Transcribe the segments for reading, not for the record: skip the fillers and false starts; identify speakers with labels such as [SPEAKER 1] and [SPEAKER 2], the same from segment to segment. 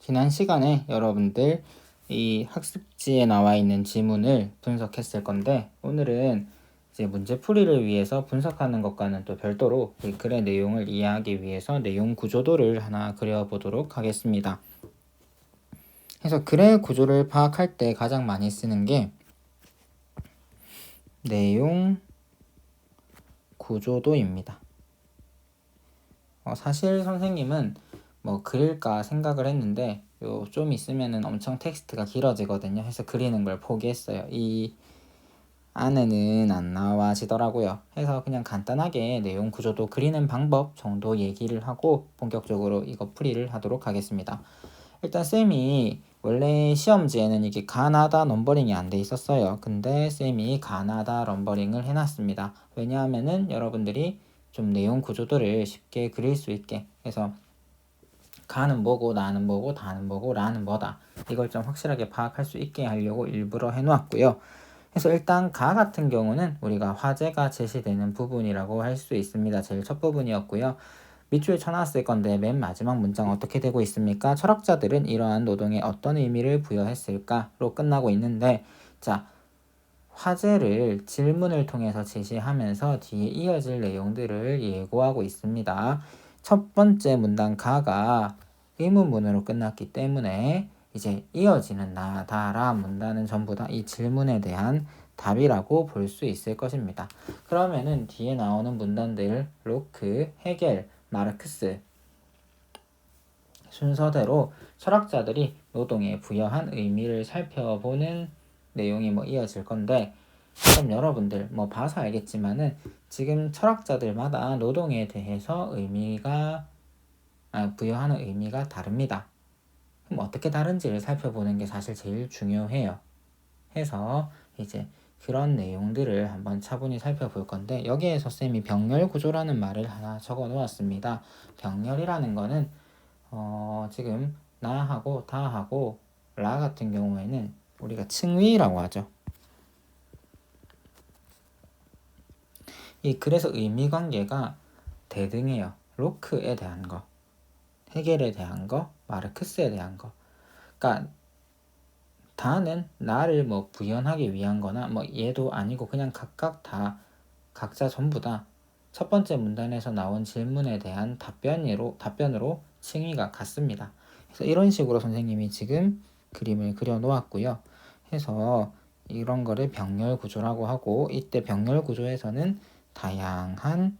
[SPEAKER 1] 지난 시간에 여러분들 이 학습지에 나와 있는 지문을 분석했을 건데, 오늘은 이제 문제풀이를 위해서 분석하는 것과는 또 별도로 이 글의 내용을 이해하기 위해서 내용 구조도를 하나 그려보도록 하겠습니다. 그래서 글의 구조를 파악할 때 가장 많이 쓰는 게 내용 구조도입니다. 사실 선생님은 뭐 그릴까 생각을 했는데 좀 있으면은 엄청 텍스트가 길어지거든요. 해서 그리는 걸 포기했어요. 이 안에는 안 나와지더라고요. 해서 그냥 간단하게 내용 구조도 그리는 방법 정도 얘기를 하고 본격적으로 이거 풀이를 하도록 하겠습니다. 일단 쌤이 원래 시험지에는 이게 가나다 넘버링이 안 돼 있었어요. 근데 쌤이 가나다 넘버링을 해놨습니다. 왜냐하면은 여러분들이 좀 내용 구조도를 쉽게 그릴 수 있게 해서 가는 뭐고 나는 뭐고 다는 뭐고 라는 뭐다, 이걸 좀 확실하게 파악할 수 있게 하려고 일부러 해놓았고요. 그래서 일단 가 같은 경우는 우리가 화제가 제시되는 부분이라고 할 수 있습니다. 제일 첫 부분이었고요. 밑줄에 쳐놨을 건데 맨 마지막 문장 어떻게 되고 있습니까? 철학자들은 이러한 노동에 어떤 의미를 부여했을까로 끝나고 있는데, 자, 화제를 질문을 통해서 제시하면서 뒤에 이어질 내용들을 예고하고 있습니다. 첫 번째 문단 가가 의문문으로 끝났기 때문에 이제 이어지는 나다라 문단은 전부 다 이 질문에 대한 답이라고 볼 수 있을 것입니다. 그러면은 뒤에 나오는 문단들 로크, 헤겔, 마르크스 순서대로 철학자들이 노동에 부여한 의미를 살펴보는 내용이 이어질 건데, 그럼 여러분들 봐서 알겠지만은 지금 철학자들마다 노동에 대해서 부여하는 의미가 다릅니다. 그럼 어떻게 다른지를 살펴보는 게 사실 제일 중요해요. 해서 이제 그런 내용들을 한번 차분히 살펴볼 건데, 여기에서 쌤이 병렬 구조라는 말을 하나 적어 놓았습니다. 병렬이라는 거는 지금 나하고 다하고 라 같은 경우에는 우리가 칭위라고 하죠. 그래서 의미 관계가 대등해요. 로크에 대한 거, 헤겔에 대한 거, 마르크스에 대한 거. 그러니까 다는 나를 부연하기 위한 거나 얘도 아니고 그냥 각자 전부 다 첫 번째 문단에서 나온 질문에 대한 답변으로 칭의가 같습니다. 그래서 이런 식으로 선생님이 지금 그림을 그려 놓았고요. 해서 이런 거를 병렬 구조라고 하고, 이때 병렬 구조에서는 다양한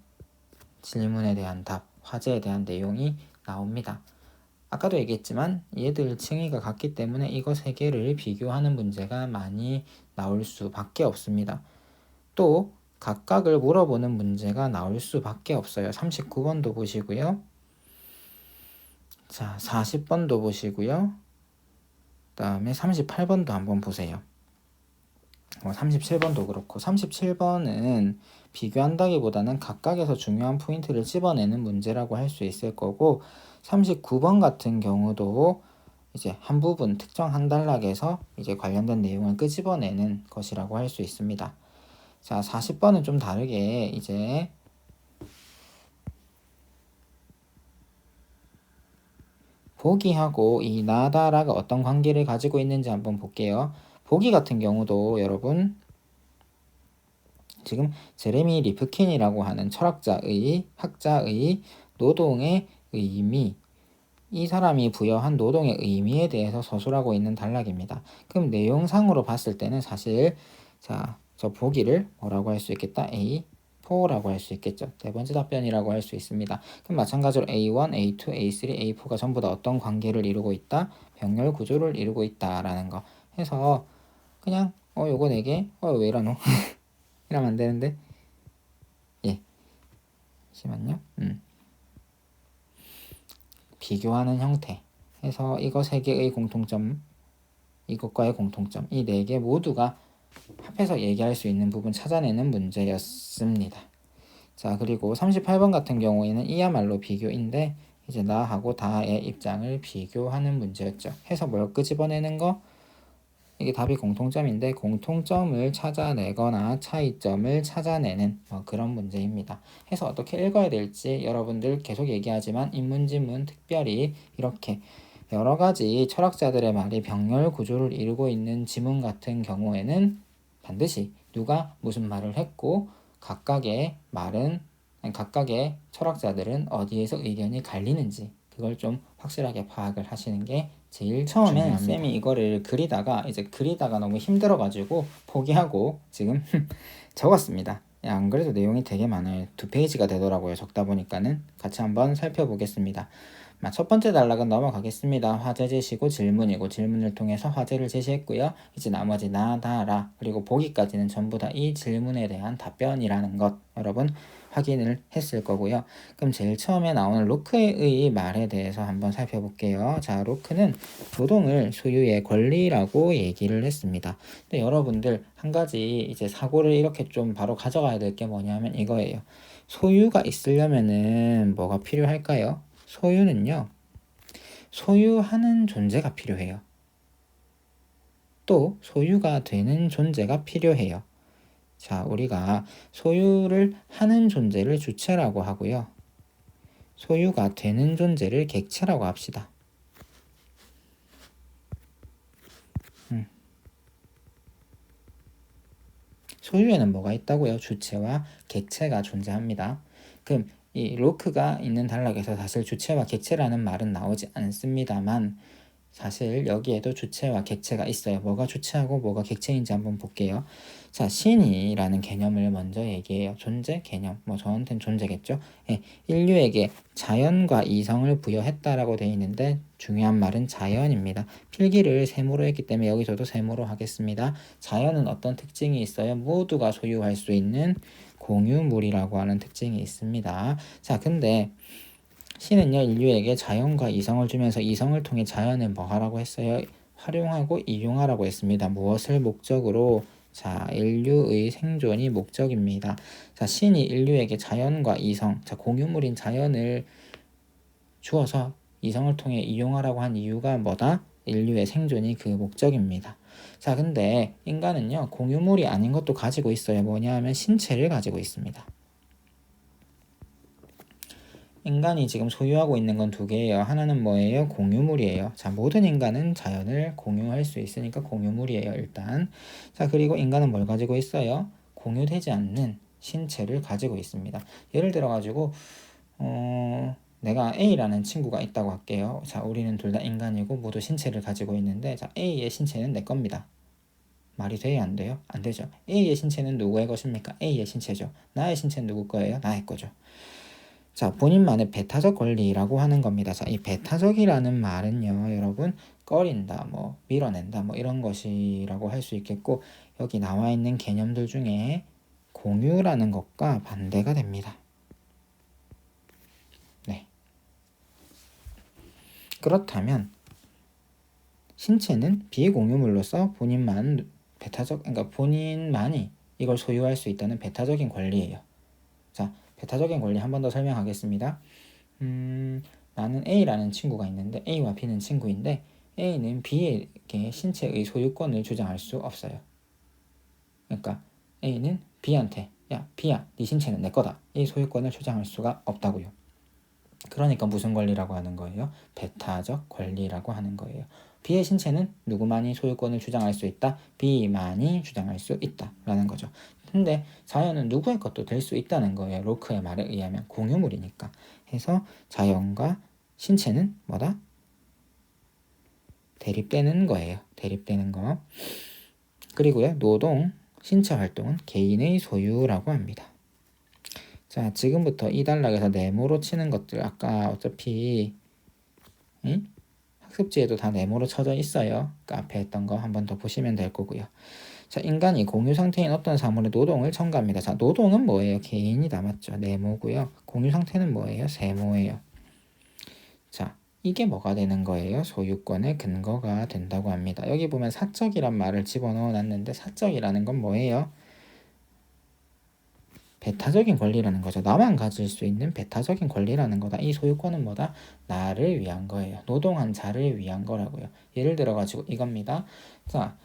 [SPEAKER 1] 질문에 대한 답, 화제에 대한 내용이 나옵니다. 아까도 얘기했지만 얘들 칭의가 같기 때문에 이거 세 개를 비교하는 문제가 많이 나올 수밖에 없습니다. 또 각각을 물어보는 문제가 나올 수밖에 없어요. 39번도 보시고요. 자, 40번도 보시고요. 그 다음에 38번도 한번 보세요. 37번도 그렇고, 37번은 비교한다기보다는 각각에서 중요한 포인트를 집어내는 문제라고 할 수 있을 거고, 39번 같은 경우도 이제 한 부분 특정 한 단락에서 이제 관련된 내용을 끄집어내는 것이라고 할 수 있습니다. 자, 40번은 좀 다르게 이제 보기하고 이 나다라가 어떤 관계를 가지고 있는지 한번 볼게요. 보기 같은 경우도 여러분 지금 제레미 리프킨이라고 하는 학자의 노동의 의미, 이 사람이 부여한 노동의 의미에 대해서 서술하고 있는 단락입니다. 그럼 내용상으로 봤을 때는 사실 저 보기를 뭐라고 할 수 있겠다? A4라고 할 수 있겠죠. 네 번째 답변이라고 할 수 있습니다. 그럼 마찬가지로 A1, A2, A3, A4가 전부 다 어떤 관계를 이루고 있다? 병렬 구조를 이루고 있다라는 거. 해서 그냥 요거 4개? 왜 이러노? 이러면 안 되는데. 잠시만요. 비교하는 형태 해서 이거 3개의 공통점, 이것과의 공통점, 이 4개 모두가 합해서 얘기할 수 있는 부분 찾아내는 문제였습니다. 자, 그리고 38번 같은 경우에는 이야말로 비교인데 이제 나하고 다의 입장을 비교하는 문제였죠. 해서 뭘 끄집어내는 거? 이게 답이 공통점인데 공통점을 찾아내거나 차이점을 찾아내는 그런 문제입니다. 해서 어떻게 읽어야 될지 여러분들 계속 얘기하지만 인문지문 특별히 이렇게 여러 가지 철학자들의 말이 병렬 구조를 이루고 있는 지문 같은 경우에는 반드시 누가 무슨 말을 했고 각각의 철학자들은 어디에서 의견이 갈리는지 그걸 좀 확실하게 파악을 하시는 게 제일 처음에 중요합니다. 쌤이 이거를 그리다가 너무 힘들어가지고 포기하고 지금 적었습니다. 안 그래도 내용이 되게 많아요. 2페이지가 되더라고요. 적다 보니까는 같이 한번 살펴보겠습니다. 첫 번째 단락은 넘어가겠습니다. 화제 제시고 질문이고 질문을 통해서 화제를 제시했고요. 이제 나머지 나, 다, 라 그리고 보기까지는 전부 다 이 질문에 대한 답변이라는 것 여러분 확인을 했을 거고요. 그럼 제일 처음에 나오는 로크의 말에 대해서 한번 살펴볼게요. 자, 로크는 노동을 소유의 권리라고 얘기를 했습니다. 근데 여러분들 한 가지 이제 사고를 이렇게 좀 바로 가져가야 될 게 뭐냐면 이거예요. 소유가 있으려면은 뭐가 필요할까요? 소유는요, 소유하는 존재가 필요해요. 또 소유가 되는 존재가 필요해요. 자, 우리가 소유를 하는 존재를 주체라고 하고요. 소유가 되는 존재를 객체라고 합시다. 소유에는 뭐가 있다고요? 주체와 객체가 존재합니다. 그럼 이 로크가 있는 단락에서 사실 주체와 객체라는 말은 나오지 않습니다만 사실 여기에도 주체와 객체가 있어요. 뭐가 주체하고 뭐가 객체인지 한번 볼게요. 자, 신이라는 개념을 먼저 얘기해요. 존재 개념. 저한테는 존재겠죠. 예, 인류에게 자연과 이성을 부여했다라고 되어 있는데 중요한 말은 자연입니다. 필기를 세모로 했기 때문에 여기서도 세모로 하겠습니다. 자연은 어떤 특징이 있어요? 모두가 소유할 수 있는 공유물이라고 하는 특징이 있습니다. 자, 근데 신은요 인류에게 자연과 이성을 주면서 이성을 통해 자연을 뭐 하라고 했어요? 활용하고 이용하라고 했습니다. 무엇을 목적으로? 자, 인류의 생존이 목적입니다. 자, 신이 인류에게 자연과 이성, 자, 공유물인 자연을 주어서 이성을 통해 이용하라고 한 이유가 뭐다? 인류의 생존이 그 목적입니다. 자, 근데 인간은요 공유물이 아닌 것도 가지고 있어요. 뭐냐 하면 신체를 가지고 있습니다. 인간이 지금 소유하고 있는 건 두 개예요. 하나는 뭐예요? 공유물이에요. 자, 모든 인간은 자연을 공유할 수 있으니까 공유물이에요, 일단. 자, 그리고 인간은 뭘 가지고 있어요? 공유되지 않는 신체를 가지고 있습니다. 예를 들어가지고 내가 A라는 친구가 있다고 할게요. 자, 우리는 둘 다 인간이고 모두 신체를 가지고 있는데 자, A의 신체는 내 겁니다. 말이 돼요? 안 돼요? 안 되죠. A의 신체는 누구의 것입니까? A의 신체죠. 나의 신체는 누구 거예요? 나의 거죠. 자, 본인만의 배타적 권리라고 하는 겁니다. 자, 이 배타적이라는 말은요, 여러분, 꺼린다, 밀어낸다, 이런 것이라고 할 수 있겠고, 여기 나와 있는 개념들 중에 공유라는 것과 반대가 됩니다. 네. 그렇다면, 신체는 비공유물로서 그러니까 본인만이 이걸 소유할 수 있다는 배타적인 권리예요. 자, 배타적인 권리 한 번 더 설명하겠습니다. 나는 A라는 친구가 있는데 A와 B는 친구인데 A는 B에게 신체의 소유권을 주장할 수 없어요. 그러니까 A는 B한테 야, B야, 네 신체는 내 거다. 이 소유권을 주장할 수가 없다고요. 그러니까 무슨 권리라고 하는 거예요? 배타적 권리라고 하는 거예요. B의 신체는 누구만이 소유권을 주장할 수 있다? B만이 주장할 수 있다 라는 거죠. 근데 자연은 누구의 것도 될 수 있다는 거예요. 로크의 말에 의하면 공유물이니까. 해서 자연과 신체는 뭐다? 대립되는 거예요. 대립되는 거. 그리고요, 노동, 신체 활동은 개인의 소유라고 합니다. 자, 지금부터 이 단락에서 네모로 치는 것들 아까 어차피 학습지에도 다 네모로 쳐져 있어요. 그 앞에 했던 거 한 번 더 보시면 될 거고요. 자, 인간이 공유 상태인 어떤 사물의 노동을 첨가합니다. 자, 노동은 뭐예요? 개인이다, 맞죠? 네모고요. 공유 상태는 뭐예요? 세모예요. 자, 이게 뭐가 되는 거예요? 소유권의 근거가 된다고 합니다. 여기 보면 사적이란 말을 집어넣어 놨는데 사적이라는 건 뭐예요? 배타적인 권리라는 거죠. 나만 가질 수 있는 배타적인 권리라는 거다. 이 소유권은 뭐다? 나를 위한 거예요. 노동한 자를 위한 거라고요. 예를 들어가지고 이겁니다. 자,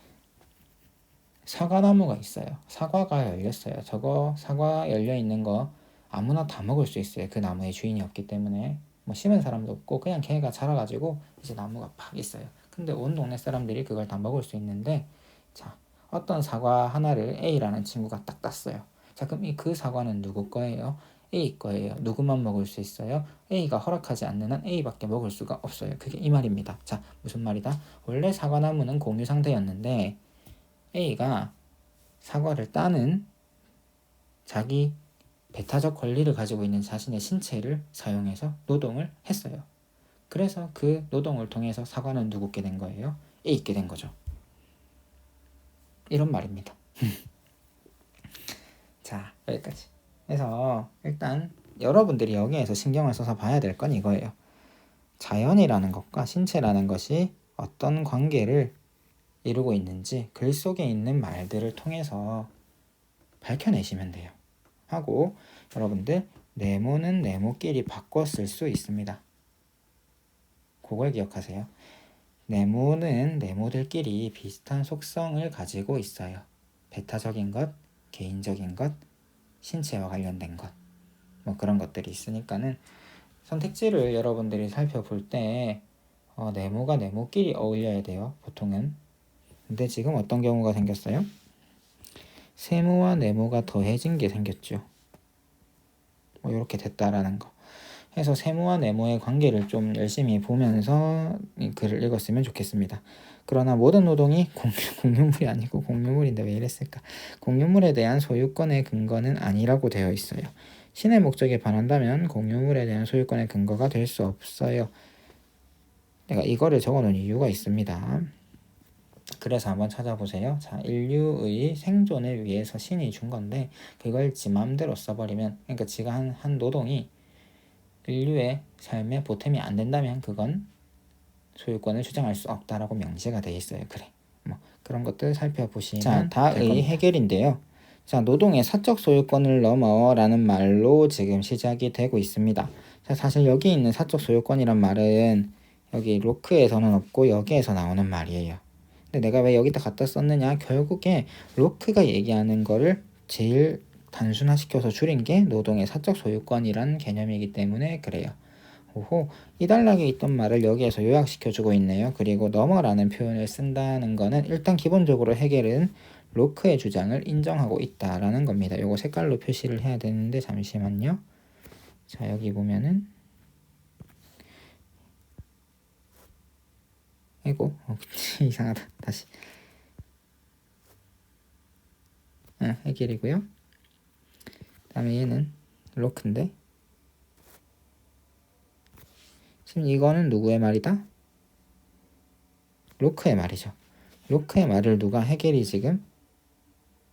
[SPEAKER 1] 사과나무가 있어요. 사과가 열렸어요. 저거 사과 열려 있는 거 아무나 다 먹을 수 있어요. 그 나무의 주인이 없기 때문에. 뭐 심은 사람도 없고 그냥 걔가 자라가지고 이제 나무가 팍 있어요. 근데 온 동네 사람들이 그걸 다 먹을 수 있는데, 자, 어떤 사과 하나를 A라는 친구가 딱 땄어요. 자, 그럼 그 사과는 누구 거예요? A 거예요. 누구만 먹을 수 있어요? A가 허락하지 않는 한 A밖에 먹을 수가 없어요. 그게 이 말입니다. 자, 무슨 말이다? 원래 사과나무는 공유 상태였는데 A가 사과를 따는 자기 배타적 권리를 가지고 있는 자신의 신체를 사용해서 노동을 했어요. 그래서 그 노동을 통해서 사과는 누구께 된 거예요? A께 된 거죠. 이런 말입니다. 자, 여기까지. 그래서 일단 여러분들이 여기에서 신경을 써서 봐야 될 건 이거예요. 자연이라는 것과 신체라는 것이 어떤 관계를 이루고 있는지 글 속에 있는 말들을 통해서 밝혀내시면 돼요. 하고 여러분들 네모는 네모끼리 바꿔 쓸 수 있습니다. 그걸 기억하세요. 네모는 네모들끼리 비슷한 속성을 가지고 있어요. 배타적인 것, 개인적인 것, 신체와 관련된 것, 뭐 그런 것들이 있으니까는 선택지를 여러분들이 살펴볼 때 네모가 네모끼리 어울려야 돼요. 보통은. 근데 지금 어떤 경우가 생겼어요? 세모와 네모가 더해진 게 생겼죠. 뭐 이렇게 됐다라는 거. 해서 세모와 네모의 관계를 좀 열심히 보면서 이 글을 읽었으면 좋겠습니다. 그러나 모든 노동이 공유물이 아니고 공유물인데 왜 이랬을까? 공유물에 대한 소유권의 근거는 아니라고 되어 있어요. 신의 목적에 반한다면 공유물에 대한 소유권의 근거가 될 수 없어요. 내가 이거를 적어놓은 이유가 있습니다. 그래서 한번 찾아보세요. 자, 인류의 생존을 위해서 신이 준 건데 그걸 지 맘대로 써버리면, 그러니까 지가 한 노동이 인류의 삶에 보탬이 안 된다면 그건 소유권을 주장할 수 없다라고 명시가 돼 있어요. 그래. 뭐 그런 것들 살펴보시면 자, 다의 해결인데요. 자, 노동의 사적 소유권을 넘어라는 말로 지금 시작이 되고 있습니다. 자, 사실 여기 있는 사적 소유권이란 말은 여기 로크에서는 없고 여기에서 나오는 말이에요. 근데 내가 왜 여기다 갖다 썼느냐? 결국에 로크가 얘기하는 거를 제일 단순화시켜서 줄인 게 노동의 사적 소유권이란 개념이기 때문에 그래요. 오호, 이 단락에 있던 말을 여기에서 요약시켜주고 있네요. 그리고 넘어라는 표현을 쓴다는 거는 일단 기본적으로 해겔은 로크의 주장을 인정하고 있다라는 겁니다. 요거 색깔로 표시를 해야 되는데 잠시만요. 자, 여기 보면은 이거 이상하다. 다시. 해겔이고요. 다음에 얘는 로크인데 지금 이거는 누구의 말이다? 로크의 말이죠. 로크의 말을 누가 해겔이 지금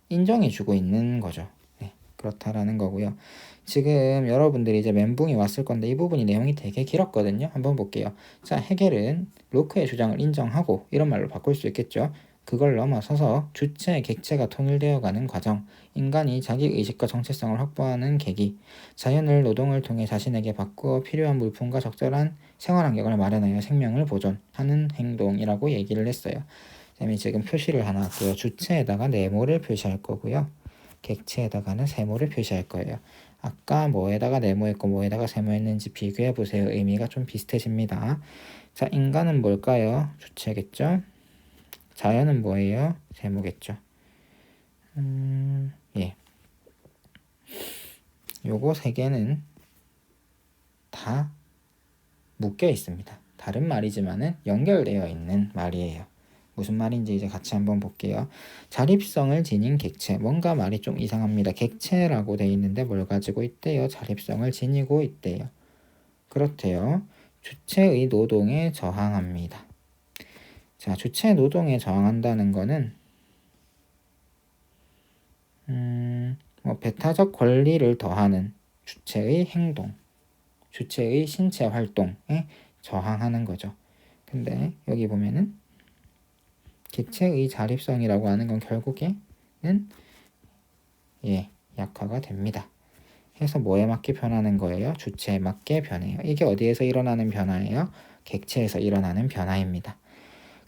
[SPEAKER 1] 인정해주고 있는 거죠. 네, 그렇다라는 거고요. 지금 여러분들이 이제 멘붕이 왔을 건데 이 부분이 내용이 되게 길었거든요. 한번 볼게요. 자, 해겔은 로크의 주장을 인정하고 이런 말로 바꿀 수 있겠죠. 그걸 넘어서서 주체, 객체가 통일되어가는 과정, 인간이 자기 의식과 정체성을 확보하는 계기, 자연을 노동을 통해 자신에게 바꾸어 필요한 물품과 적절한 생활 환경을 마련하여 생명을 보존하는 행동이라고 얘기를 했어요. 쌤이 지금 표시를 하나 할게요. 주체에다가 네모를 표시할 거고요. 객체에다가는 세모를 표시할 거예요. 아까 뭐에다가 네모했고 뭐에다가 세모했는지 비교해 보세요. 의미가 좀 비슷해집니다. 자, 인간은 뭘까요? 주체겠죠? 자연은 뭐예요? 세모겠죠. 예. 요거 세 개는 다 묶여 있습니다. 다른 말이지만은 연결되어 있는 말이에요. 무슨 말인지 이제 같이 한번 볼게요. 자립성을 지닌 객체. 뭔가 말이 좀 이상합니다. 객체라고 돼 있는데 뭘 가지고 있대요? 자립성을 지니고 있대요. 그렇대요. 주체의 노동에 저항합니다. 자, 주체 노동에 저항한다는 거는 뭐 배타적 권리를 더하는 주체의 행동, 주체의 신체 활동에 저항하는 거죠. 근데 여기 보면은 객체의 자립성이라고 하는 건 결국에는 약화가 됩니다. 해서 뭐에 맞게 변하는 거예요? 주체에 맞게 변해요. 이게 어디에서 일어나는 변화예요? 객체에서 일어나는 변화입니다.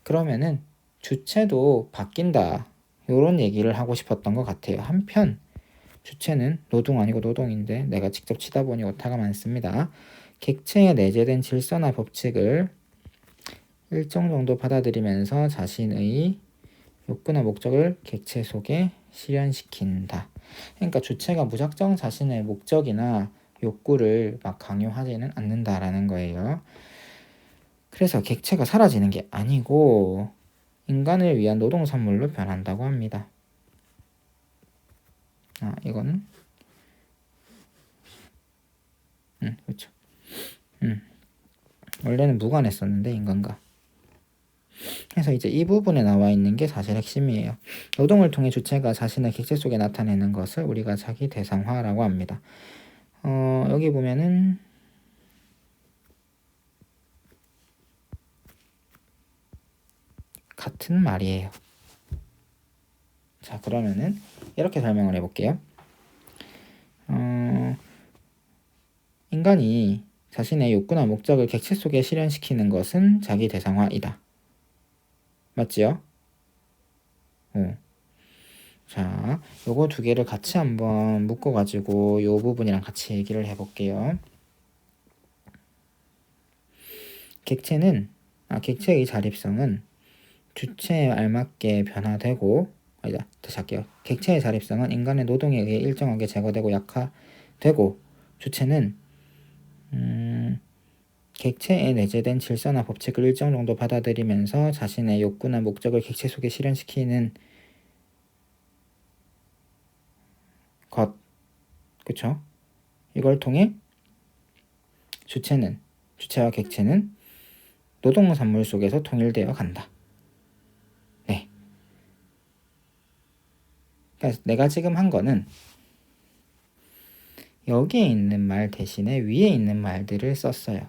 [SPEAKER 1] 그러면은 주체도 바뀐다. 이런 얘기를 하고 싶었던 것 같아요. 한편 주체는 노동 아니고 노동인데 내가 직접 치다 보니 오타가 많습니다. 객체에 내재된 질서나 법칙을 일정 정도 받아들이면서 자신의 욕구나 목적을 객체 속에 실현시킨다. 그러니까 주체가 무작정 자신의 목적이나 욕구를 막 강요하지는 않는다라는 거예요. 그래서 객체가 사라지는 게 아니고 인간을 위한 노동 선물로 변한다고 합니다. 이거는 그렇죠. 원래는 무관했었는데 인간과. 그래서 이제 이 부분에 나와 있는 게 사실 핵심이에요. 노동을 통해 주체가 자신의 객체 속에 나타내는 것을 우리가 자기 대상화라고 합니다. 여기 보면은 같은 말이에요. 자, 그러면은 이렇게 설명을 해볼게요. 인간이 자신의 욕구나 목적을 객체 속에 실현시키는 것은 자기 대상화이다. 맞지요? 자, 요거 두 개를 같이 한번 묶어가지고 요 부분이랑 같이 얘기를 해볼게요. 객체의 자립성은 주체에 알맞게 변화되고, 다시 할게요. 객체의 자립성은 인간의 노동에 의해 일정하게 제거되고 약화되고, 주체는 객체에 내재된 질서나 법칙을 일정 정도 받아들이면서 자신의 욕구나 목적을 객체 속에 실현시키는 것, 그쵸? 이걸 통해 주체와 객체는 노동 산물 속에서 통일되어 간다. 네. 그러니까 내가 지금 한 거는 여기에 있는 말 대신에 위에 있는 말들을 썼어요.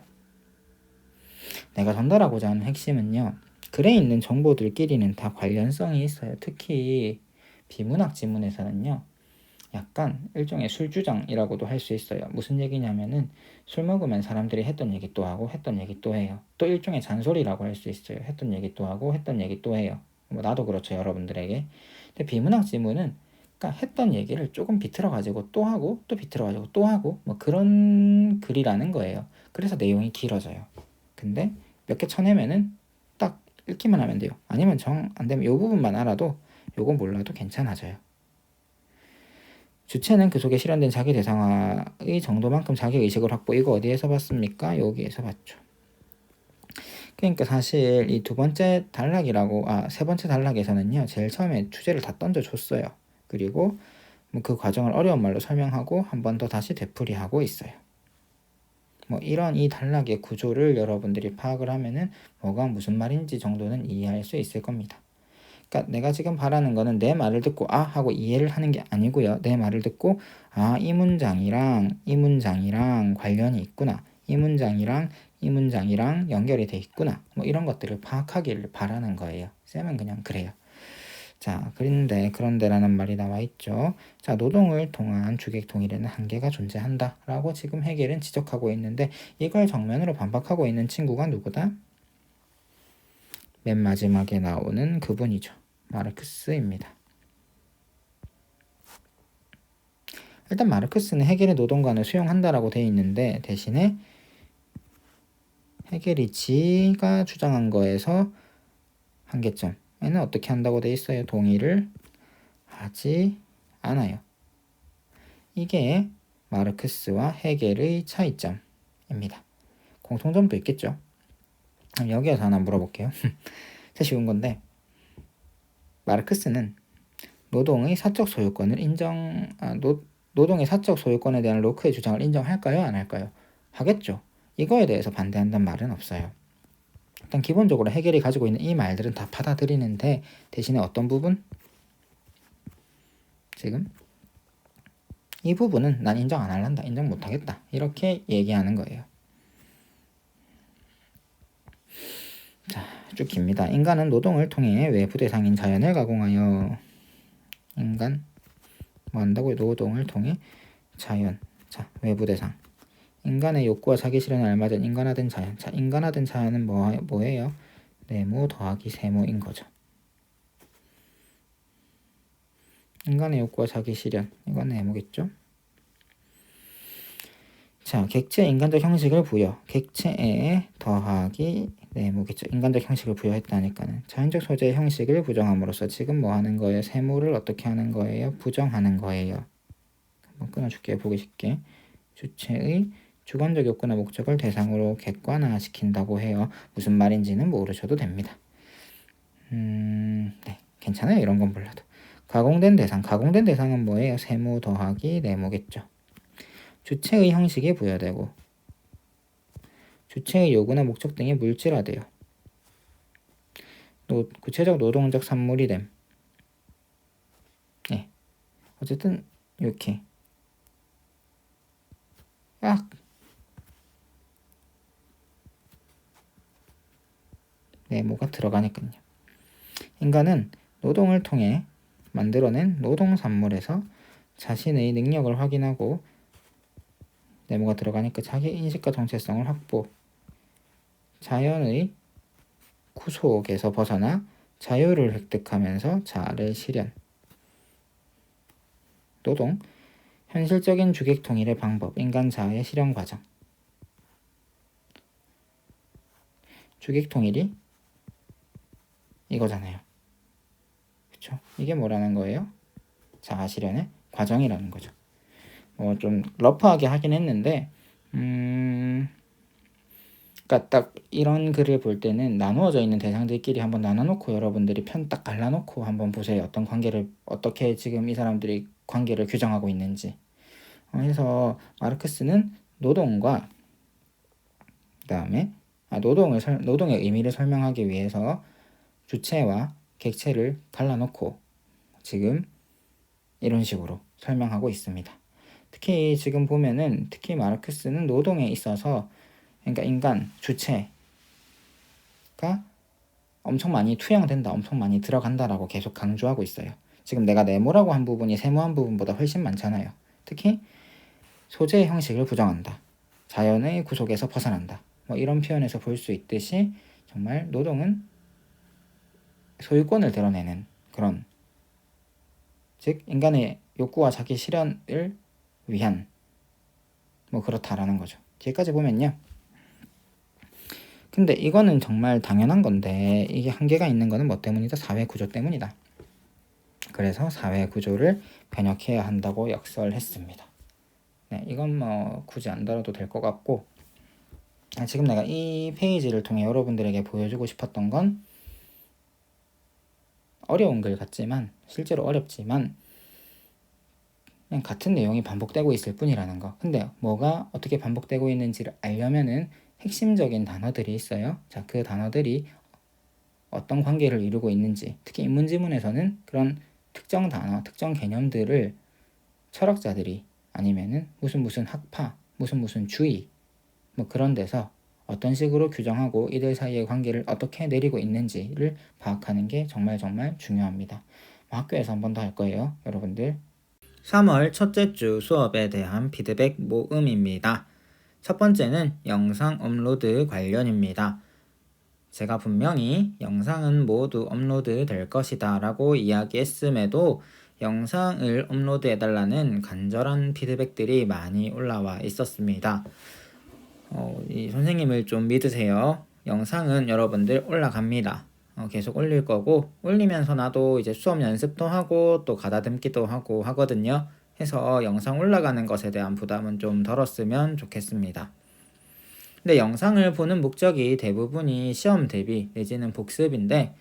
[SPEAKER 1] 내가 전달하고자 하는 핵심은요. 글에 있는 정보들끼리는 다 관련성이 있어요. 특히 비문학 지문에서는요. 약간 일종의 술주정이라고도 할 수 있어요. 무슨 얘기냐면은 술 먹으면 사람들이 했던 얘기 또 하고 했던 얘기 또 해요. 또 일종의 잔소리라고 할 수 있어요. 했던 얘기 또 하고 했던 얘기 또 해요. 뭐 나도 그렇죠, 여러분들에게. 근데 비문학 지문은 그러니까 했던 얘기를 조금 비틀어 가지고 또 하고 또 비틀어 가지고 또 하고 뭐 그런 글이라는 거예요. 그래서 내용이 길어져요. 근데 몇 개 쳐내면은 딱 읽기만 하면 돼요. 아니면 정 안 되면 이 부분만 알아도 요거 몰라도 괜찮아져요. 주체는 그 속에 실현된 자기 대상화의 정도만큼 자기의식을 확보. 이거 어디에서 봤습니까? 여기에서 봤죠. 그러니까 사실 이 세 번째 단락에서는요. 제일 처음에 주제를 다 던져줬어요. 그리고 그 과정을 어려운 말로 설명하고 한 번 더 다시 되풀이하고 있어요. 뭐 이런 이 단락의 구조를 여러분들이 파악을 하면은 뭐가 무슨 말인지 정도는 이해할 수 있을 겁니다. 그러니까 내가 지금 바라는 거는 내 말을 듣고 하고 이해를 하는 게 아니고요. 내 말을 듣고 이 문장이랑 관련이 있구나. 이 문장이랑 연결이 돼 있구나. 뭐 이런 것들을 파악하기를 바라는 거예요. 쌤은 그냥 그래요. 자, 그런데라는 말이 나와 있죠. 자, 노동을 통한 주객 통일에는 한계가 존재한다 라고 지금 헤겔은 지적하고 있는데 이걸 정면으로 반박하고 있는 친구가 누구다? 맨 마지막에 나오는 그분이죠. 마르크스입니다. 일단 마르크스는 헤겔의 노동관을 수용한다라고 되어 있는데 대신에 헤겔이 지가 주장한 거에서 한계점에는 어떻게 한다고 되어 있어요? 동의를 하지 않아요. 이게 마르크스와 헤겔의 차이점입니다. 공통점도 있겠죠. 여기에서 하나 물어볼게요. 진짜 쉬운 건데 마르크스는 노동의 사적 소유권을 노동의 사적 소유권에 대한 로크의 주장을 인정할까요? 안 할까요? 하겠죠. 이거에 대해서 반대한다는 말은 없어요. 일단 기본적으로 헤겔이 가지고 있는 이 말들은 다 받아들이는데 대신에 어떤 부분? 지금 이 부분은 난 인정 안 할란다. 인정 못 하겠다. 이렇게 얘기하는 거예요. 자, 쭉 깁니다. 인간은 노동을 통해 외부 대상인 자연을 가공하여 인간 뭐 한다고요? 노동을 통해 자연. 자, 외부 대상. 인간의 욕구와 자기 실현에 알맞은 인간화된 자연. 자, 인간화된 자연은 뭐예요? 네모 더하기 세모인 거죠. 인간의 욕구와 자기 실현. 이건 네모겠죠? 자, 객체 인간적 형식을 부여. 객체에 더하기 네모겠죠. 인간적 형식을 부여했다니까는 자연적 소재의 형식을 부정함으로써 지금 뭐 하는 거예요? 세모를 어떻게 하는 거예요? 부정하는 거예요. 한번 끊어줄게요. 보기 쉽게. 주체의 주관적 욕구나 목적을 대상으로 객관화시킨다고 해요. 무슨 말인지는 모르셔도 됩니다. 네, 괜찮아요. 이런 건 몰라도. 가공된 대상. 가공된 대상은 뭐예요? 세모 더하기 네모겠죠. 주체의 형식이 부여되고 주체의 요구나 목적 등이 물질화돼요. 구체적 노동적 산물이 됨. 네. 어쨌든 이렇게 약 네모가 들어가니까요. 인간은 노동을 통해 만들어낸 노동 산물에서 자신의 능력을 확인하고 네모가 들어가니까 자기 인식과 정체성을 확보, 자연의 구속에서 벗어나 자유를 획득하면서 자아를 실현. 노동, 현실적인 주객 통일의 방법, 인간 자아의 실현 과정. 주객 통일이 이거잖아요. 그쵸? 이게 뭐라는 거예요? 자아 실현의 과정이라는 거죠. 좀 러프하게 하긴 했는데 그러니까 딱 이런 글을 볼 때는 나누어져 있는 대상들끼리 한번 나눠놓고 여러분들이 편 딱 갈라놓고 한번 보세요. 어떤 관계를 어떻게 지금 이 사람들이 관계를 규정하고 있는지. 해서 마르크스는 노동과 그다음에 노동의 의미를 설명하기 위해서 주체와 객체를 갈라놓고 지금 이런 식으로 설명하고 있습니다. 특히 지금 보면은 특히 마르크스는 노동에 있어서 그러니까 인간 주체가 엄청 많이 투영된다, 엄청 많이 들어간다라고 계속 강조하고 있어요. 지금 내가 네모라고 한 부분이 세모한 부분보다 훨씬 많잖아요. 특히 소재의 형식을 부정한다, 자연의 구속에서 벗어난다, 뭐 이런 표현에서 볼 수 있듯이 정말 노동은 소유권을 드러내는 그런, 즉 인간의 욕구와 자기 실현을 위한 뭐 그렇다라는 거죠. 뒤에까지 보면요. 근데 이거는 정말 당연한 건데 이게 한계가 있는 거는 뭐 때문이다? 사회 구조 때문이다. 그래서 사회 구조를 변혁해야 한다고 역설했습니다. 네, 이건 뭐 굳이 안 다뤄도 될 것 같고, 지금 내가 이 페이지를 통해 여러분들에게 보여주고 싶었던 건 어려운 글 같지만 실제로 어렵지만 그냥 같은 내용이 반복되고 있을 뿐이라는 거. 근데 뭐가 어떻게 반복되고 있는지를 알려면은 핵심적인 단어들이 있어요. 자, 그 단어들이 어떤 관계를 이루고 있는지, 특히 인문지문에서는 그런 특정 단어, 특정 개념들을 철학자들이 아니면은 무슨 학파, 무슨 주의 뭐 그런 데서 어떤 식으로 규정하고 이들 사이의 관계를 어떻게 내리고 있는지를 파악하는 게 정말 중요합니다. 학교에서 한 번 더 할 거예요, 여러분들. 3월 첫째 주 수업에 대한 피드백 모음입니다. 첫 번째는 영상 업로드 관련입니다. 제가 분명히 영상은 모두 업로드 될 것이다 라고 이야기했음에도 영상을 업로드해달라는 간절한 피드백들이 많이 올라와 있었습니다. 이 선생님을 좀 믿으세요. 영상은 여러분들 올라갑니다. 계속 올릴 거고, 올리면서 나도 이제 수업 연습도 하고 또 가다듬기도 하고 하거든요. 해서 영상 올라가는 것에 대한 부담은 좀 덜었으면 좋겠습니다. 근데 영상을 보는 목적이 대부분이 시험 대비 내지는 복습인데,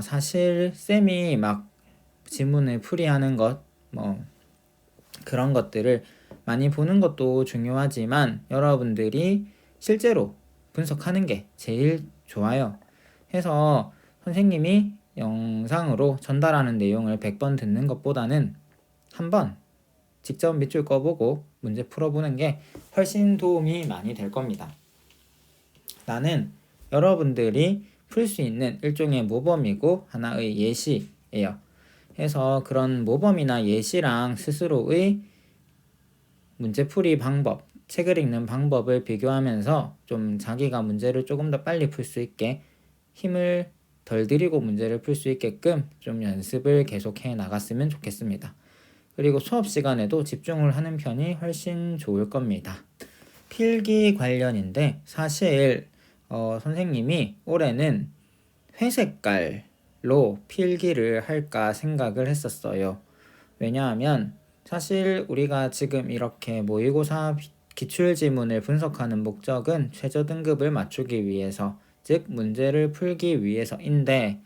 [SPEAKER 1] 사실 쌤이 막 지문을 풀이하는 것, 뭐 그런 것들을 많이 보는 것도 중요하지만 여러분들이 실제로 분석하는 게 제일 좋아요. 해서 선생님이 영상으로 전달하는 내용을 100번 듣는 것보다는 한번 직접 밑줄 꺼보고 문제 풀어보는 게 훨씬 도움이 많이 될 겁니다. 나는 여러분들이 풀 수 있는 일종의 모범이고 하나의 예시예요. 해서 그런 모범이나 예시랑 스스로의 문제풀이 방법, 책을 읽는 방법을 비교하면서 좀 자기가 문제를 조금 더 빨리 풀 수 있게 힘을 덜 들이고 문제를 풀 수 있게끔 좀 연습을 계속해 나갔으면 좋겠습니다. 그리고 수업 시간에도 집중을 하는 편이 훨씬 좋을 겁니다. 필기 관련인데 사실 선생님이 올해는 회색깔로 필기를 할까 생각을 했었어요. 왜냐하면 사실 우리가 지금 이렇게 모의고사 기출지문을 분석하는 목적은 최저 등급을 맞추기 위해서, 즉 문제를 풀기 위해서인데,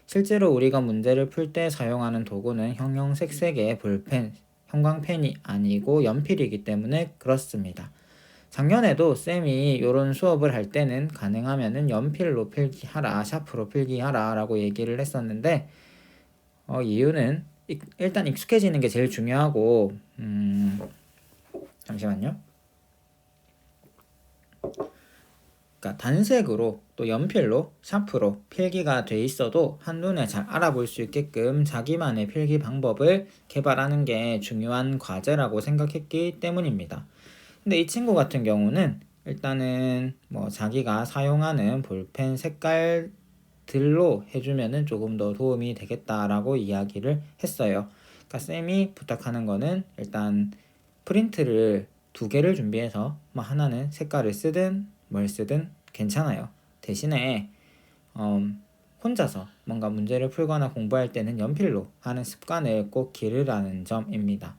[SPEAKER 1] 실제로 우리가 문제를 풀 때 사용하는 도구는 형형색색의 볼펜, 형광펜이 아니고 연필이기 때문에 그렇습니다. 작년에도 쌤이 이런 수업을 할 때는 가능하면은 연필로 필기하라, 샤프로 필기하라 라고 얘기를 했었는데, 이유는 일단 익숙해지는 게 제일 중요하고, 잠시만요. 그러니까 단색으로 또 연필로 샤프로 필기가 돼 있어도 한눈에 잘 알아볼 수 있게끔 자기만의 필기 방법을 개발하는 게 중요한 과제라고 생각했기 때문입니다. 근데 이 친구 같은 경우는 일단은 뭐 자기가 사용하는 볼펜 색깔들로 해주면은 조금 더 도움이 되겠다라고 이야기를 했어요. 그러니까 쌤이 부탁하는 거는 일단 프린트를 2개를 준비해서 뭐 하나는 색깔을 쓰든 뭘 쓰든 괜찮아요. 대신에 혼자서 뭔가 문제를 풀거나 공부할 때는 연필로 하는 습관을 꼭 기르라는 점입니다.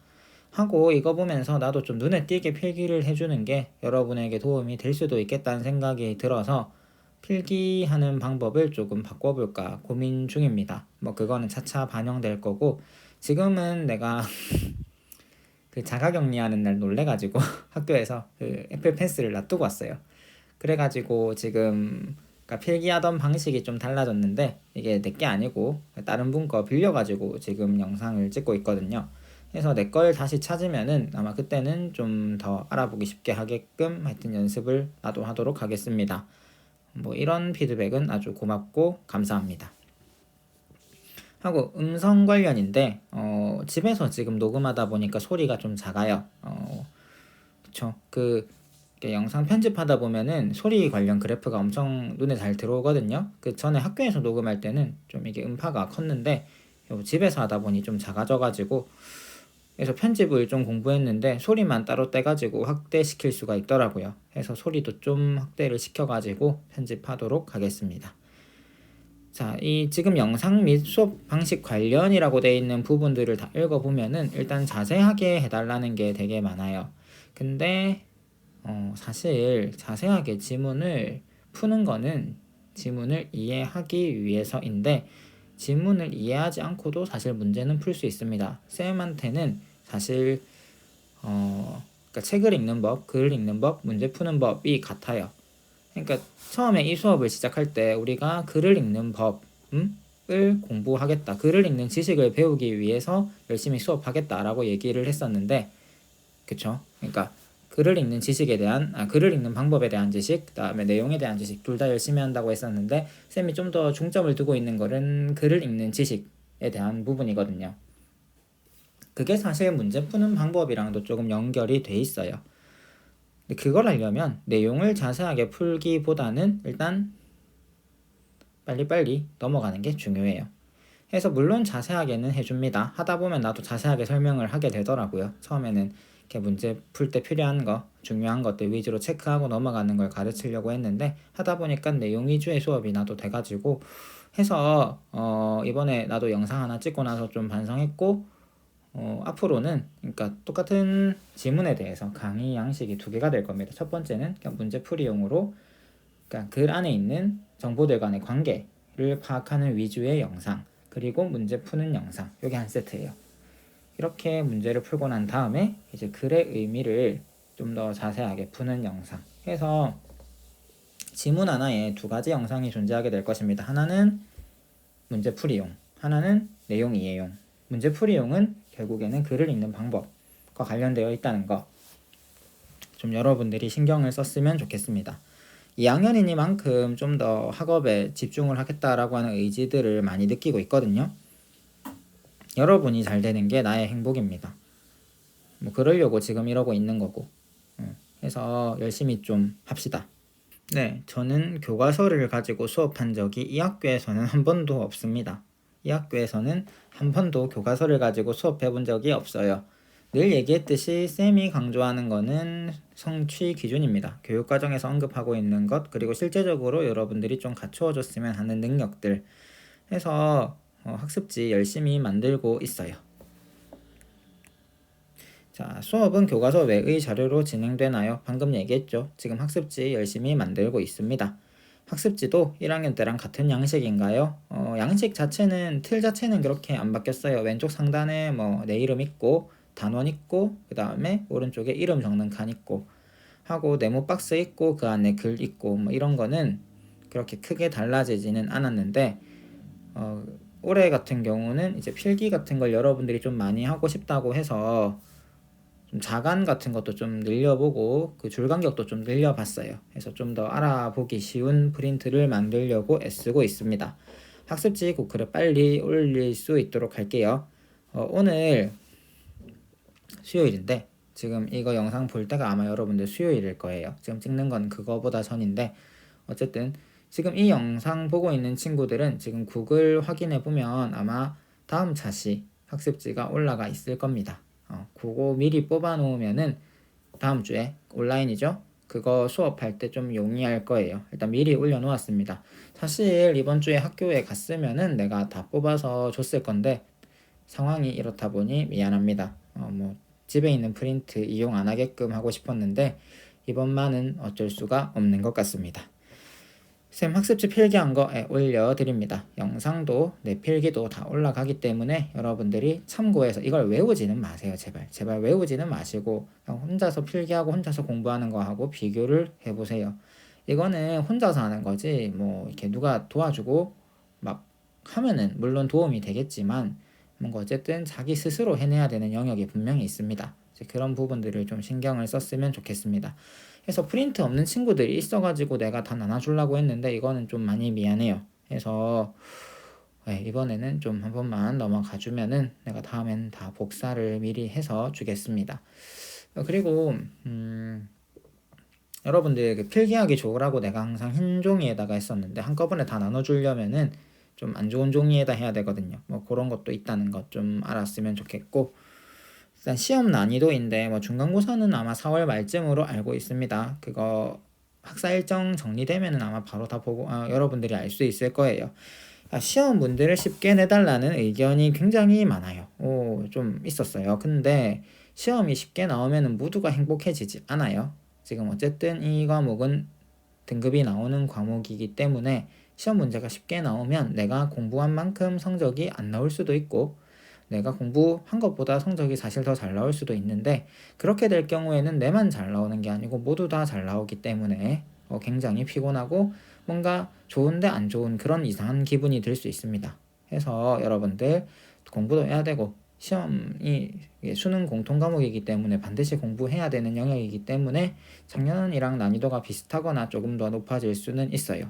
[SPEAKER 1] 하고 이거 보면서 나도 좀 눈에 띄게 필기를 해주는 게 여러분에게 도움이 될 수도 있겠다는 생각이 들어서 필기하는 방법을 조금 바꿔볼까 고민 중입니다. 뭐 그거는 차차 반영될 거고, 지금은 내가 그 자가격리하는 날 놀래가지고 학교에서 그 애플 펜슬을 놔두고 왔어요. 그래가지고 지금 그러니까 필기하던 방식이 좀 달라졌는데, 이게 내게 아니고 다른 분 거 빌려가지고 지금 영상을 찍고 있거든요. 그래서 내 걸 다시 찾으면은 아마 그때는 좀 더 알아보기 쉽게 하게끔 하여튼 연습을 나도 하도록 하겠습니다. 뭐 이런 피드백은 아주 고맙고 감사합니다. 하고 음성 관련인데 집에서 지금 녹음하다 보니까 소리가 좀 작아요. 그쵸. 영상 편집하다 보면은 소리 관련 그래프가 엄청 눈에 잘 들어오거든요. 그 전에 학교에서 녹음할 때는 좀 이게 음파가 컸는데 집에서 하다 보니 좀 작아져가지고, 그래서 편집을 좀 공부했는데 소리만 따로 떼가지고 확대시킬 수가 있더라고요. 그래서 소리도 좀 확대를 시켜가지고 편집하도록 하겠습니다. 자, 이 지금 영상 및 수업 방식 관련이라고 되어 있는 부분들을 다 읽어보면은 일단 자세하게 해달라는 게 되게 많아요. 근데 사실 자세하게 지문을 푸는 거는 지문을 이해하기 위해서인데, 지문을 이해하지 않고도 사실 문제는 풀 수 있습니다. 쌤한테는 사실 그러니까 책을 읽는 법, 글을 읽는 법, 문제 푸는 법이 같아요. 그러니까 처음에 이 수업을 시작할 때 우리가 글을 읽는 법을 공부하겠다, 글을 읽는 지식을 배우기 위해서 열심히 수업하겠다라고 얘기를 했었는데, 그쵸? 그러니까 글을 읽는 지식에 대한 글을 읽는 방법에 대한 지식, 그다음에 내용에 대한 지식 둘 다 열심히 한다고 했었는데, 쌤이 좀 더 중점을 두고 있는 거는 글을 읽는 지식에 대한 부분이거든요. 그게 사실 문제 푸는 방법이랑도 조금 연결이 돼 있어요. 근데 그걸 하려면 내용을 자세하게 풀기보다는 일단 빨리빨리 넘어가는 게 중요해요. 그래서 물론 자세하게는 해줍니다. 하다 보면 나도 자세하게 설명을 하게 되더라고요. 처음에는 이렇게 문제 풀 때 필요한 거, 중요한 것들 위주로 체크하고 넘어가는 걸 가르치려고 했는데, 하다 보니까 내용 위주의 수업이 나도 돼가지고 해서 이번에 나도 영상 하나 찍고 나서 좀 반성했고, 앞으로는 그러니까 똑같은 지문에 대해서 강의 양식이 2개가 될 겁니다. 첫 번째는 그냥 문제풀이용으로 그러니까 글 안에 있는 정보들 간의 관계를 파악하는 위주의 영상, 그리고 문제 푸는 영상, 이게 한 세트예요. 이렇게 문제를 풀고 난 다음에 이제 글의 의미를 좀 더 자세하게 푸는 영상 해서 지문 하나에 2가지 영상이 존재하게 될 것입니다. 하나는 문제풀이용, 하나는 내용 이해용. 문제풀이용은 결국에는 글을 읽는 방법과 관련되어 있다는 거 좀 여러분들이 신경을 썼으면 좋겠습니다. 2학년이니만큼 좀 더 학업에 집중을 하겠다라고 하는 의지들을 많이 느끼고 있거든요. 여러분이 잘 되는 게 나의 행복입니다. 뭐 그러려고 지금 이러고 있는 거고. 해서 열심히 좀 합시다. 네, 저는 교과서를 가지고 수업한 적이 이 학교에서는 한 번도 없습니다. 이 학교에서는 한 번도 교과서를 가지고 수업해 본 적이 없어요. 늘 얘기했듯이 쌤이 강조하는 거는 성취 기준입니다. 교육과정에서 언급하고 있는 것, 그리고 실제적으로 여러분들이 좀 갖추어줬으면 하는 능력들 해서 학습지 열심히 만들고 있어요. 자, 수업은 교과서 외의 자료로 진행되나요? 방금 얘기했죠. 지금 학습지 열심히 만들고 있습니다. 학습지도 1학년 때랑 같은 양식인가요? 양식 자체는 틀 자체는 그렇게 안 바뀌었어요. 왼쪽 상단에 뭐 내 이름 있고 단원 있고 그 다음에 오른쪽에 이름 적는 칸 있고 하고 네모 박스 있고 그 안에 글 있고 뭐 이런 거는 그렇게 크게 달라지지는 않았는데 올해 같은 경우는 이제 필기 같은 걸 여러분들이 좀 많이 하고 싶다고 해서 좀 자간 같은 것도 좀 늘려보고 그 줄 간격도 좀 늘려봤어요. 그래서 좀 더 알아보기 쉬운 프린트를 만들려고 애쓰고 있습니다. 학습지 국크를 빨리 올릴 수 있도록 할게요. 오늘 수요일인데 지금 이거 영상 볼 때가 아마 여러분들 수요일일 거예요. 지금 찍는 건 그거보다 전인데 어쨌든 지금 이 영상 보고 있는 친구들은 지금 구글 확인해 보면 아마 다음 차시 학습지가 올라가 있을 겁니다. 그거 미리 뽑아 놓으면은 다음 주에 온라인이죠? 그거 수업할 때 좀 용이할 거예요. 일단 미리 올려 놓았습니다. 사실 이번 주에 학교에 갔으면은 내가 다 뽑아서 줬을 건데 상황이 이렇다 보니 미안합니다. 뭐 집에 있는 프린트 이용 안 하게끔 하고 싶었는데 이번만은 어쩔 수가 없는 것 같습니다. 쌤 학습지 필기한 거 올려드립니다. 영상도 내 필기도 다 올라가기 때문에 여러분들이 참고해서 이걸 외우지는 마세요. 제발 외우지는 마시고 혼자서 필기하고 혼자서 공부하는 거하고 비교를 해보세요. 이거는 혼자서 하는 거지 뭐 이렇게 누가 도와주고 막 하면은 물론 도움이 되겠지만 뭔가 어쨌든 자기 스스로 해내야 되는 영역이 분명히 있습니다. 그런 부분들을 좀 신경을 썼으면 좋겠습니다. 그래서 프린트 없는 친구들이 있어가지고 내가 다 나눠주려고 했는데 이거는 좀 많이 미안해요. 그래서 이번에는 좀 한 번만 넘어가 주면은 내가 다음엔 다 복사를 미리 해서 주겠습니다. 그리고 여러분들 그 필기하기 좋으라고 내가 항상 흰 종이에다가 했었는데 한꺼번에 다 나눠주려면은 좀 안 좋은 종이에다 해야 되거든요. 뭐 그런 것도 있다는 것 좀 알았으면 좋겠고 일단 시험 난이도인데 뭐 중간고사는 아마 4월 말쯤으로 알고 있습니다. 그거 학사 일정 정리되면은 아마 바로 다 보고 여러분들이 알 수 있을 거예요. 시험 문제를 쉽게 내달라는 의견이 굉장히 많아요. 좀 있었어요. 근데 시험이 쉽게 나오면은 모두가 행복해지지 않아요. 지금 어쨌든 이 과목은 등급이 나오는 과목이기 때문에 시험 문제가 쉽게 나오면 내가 공부한 만큼 성적이 안 나올 수도 있고 내가 공부한 것보다 성적이 사실 더 잘 나올 수도 있는데 그렇게 될 경우에는 내만 잘 나오는 게 아니고 모두 다 잘 나오기 때문에 굉장히 피곤하고 뭔가 좋은데 안 좋은 그런 이상한 기분이 들 수 있습니다. 해서 여러분들 공부도 해야 되고 시험이 수능 공통 과목이기 때문에 반드시 공부해야 되는 영역이기 때문에 작년이랑 난이도가 비슷하거나 조금 더 높아질 수는 있어요.